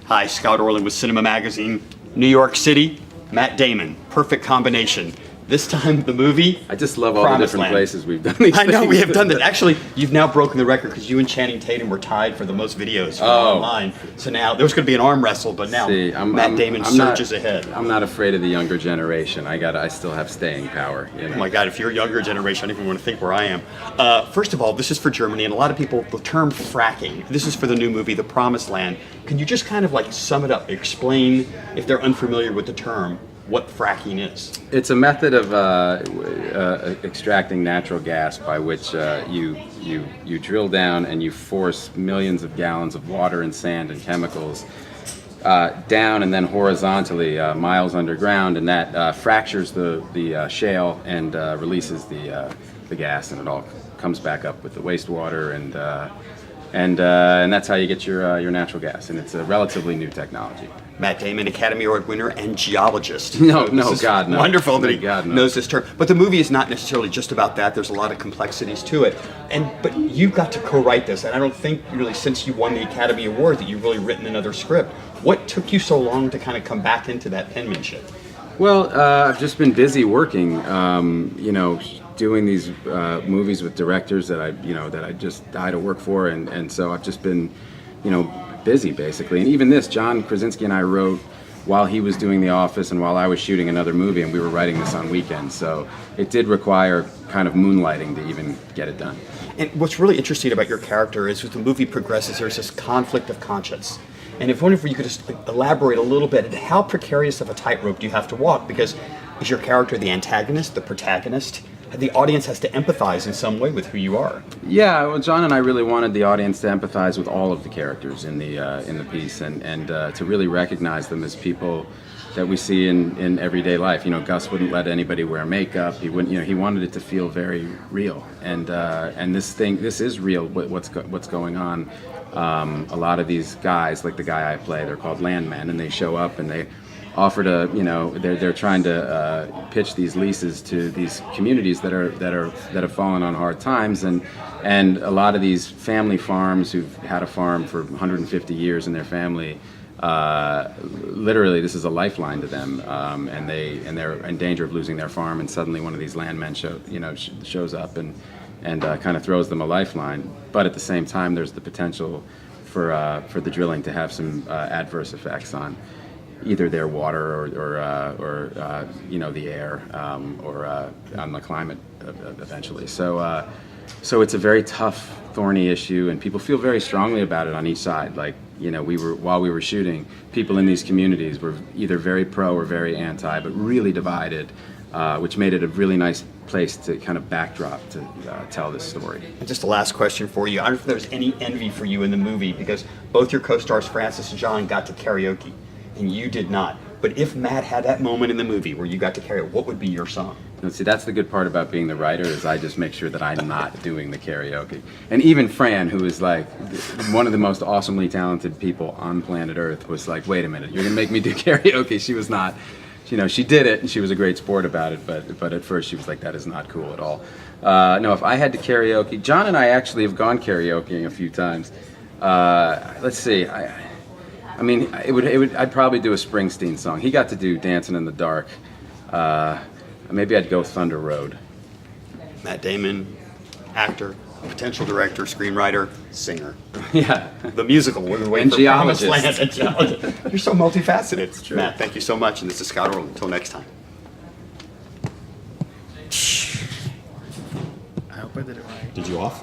Hi, Scott Orlin with CINEMA-Magazin. New York City, Matt Damon. Perfect combination. This time, the movie. I just love all the different places we've done these I know, things. we have done that. Actually, you've now broken the record because you and Channing Tatum were tied for the most videos online. So now, there was going to be an arm wrestle, but now Matt Damon surges ahead. I'm not afraid of the younger generation. I still have staying power. You know? Oh my God, if you're a younger generation, I don't even want to think where I am. First of all, this is for Germany, and a lot of people, the term fracking, this is for the new movie, The Promised Land. Can you just kind of like sum it up, explain, if they're unfamiliar with the term, what fracking is? It's a method of extracting natural gas by which you drill down and you force millions of gallons of water and sand and chemicals down and then horizontally miles underground, and that fractures the shale and releases the gas, and it all comes back up with the wastewater, and that's how you get your natural gas, and it's a relatively new technology. Matt Damon, Academy Award winner and geologist. No, God, no. Wonderful that he God, no. knows this term. But the movie is not necessarily just about that. There's a lot of complexities to it. But you got to co-write this, and I don't think really since you won the Academy Award that you've really written another script. What took you so long to kind of come back into that penmanship? Well, I've just been busy working, doing these movies with directors that I just die to work for, and so I've just been, busy basically. And even this, John Krasinski and I wrote while he was doing The Office and while I was shooting another movie, and we were writing this on weekends. So it did require kind of moonlighting to even get it done. And what's really interesting about your character is as the movie progresses, there's this conflict of conscience. And if wonder if you could just elaborate a little bit on how precarious of a tightrope do you have to walk? Because is your character the antagonist, the protagonist? The audience has to empathize in some way with who you are. Yeah, well, John and I really wanted the audience to empathize with all of the characters in the piece, and to really recognize them as people that we see in everyday life. Gus wouldn't let anybody wear makeup. He wouldn't. He wanted it to feel very real, and this is real. What's going on? A lot of these guys, like the guy I play, they're called landmen, and they show up and they offer to, they're trying to pitch these leases to these communities that have fallen on hard times, and a lot of these family farms who've had a farm for 150 years in their family, literally this is a lifeline to them, and they're in danger of losing their farm, and suddenly one of these landmen shows up and kind of throws them a lifeline. But at the same time, there's the potential for the drilling to have some adverse effects on either their water or the air, or on the climate eventually. So it's a very tough, thorny issue, and people feel very strongly about it on each side. Like, while we were shooting, people in these communities were either very pro or very anti, but really divided, which made it a really nice place to kind of backdrop to tell this story. And just a last question for you. I don't know if there's any envy for you in the movie, because both your co-stars, Francis and John, got to karaoke, and you did not. But if Matt had that moment in the movie where you got to karaoke, what would be your song? See, that's the good part about being the writer, is I just make sure that I'm not doing the karaoke. And even Fran, who is like one of the most awesomely talented people on planet Earth, was like, wait a minute, you're gonna make me do karaoke? She was not, she did it, and she was a great sport about it, but at first she was like, that is not cool at all. No, if I had to karaoke, John and I actually have gone karaokeing a few times. Let's see, I'd probably do a Springsteen song. He got to do Dancing in the Dark. Maybe I'd go Thunder Road. Matt Damon, actor, potential director, screenwriter, singer. Yeah. The musical. We're waiting for Promised Land. And geologist. You're so multifaceted. It's true. Matt, thank you so much, and this is Scott Orlin. Until next time. I hope I did it right. Did you off?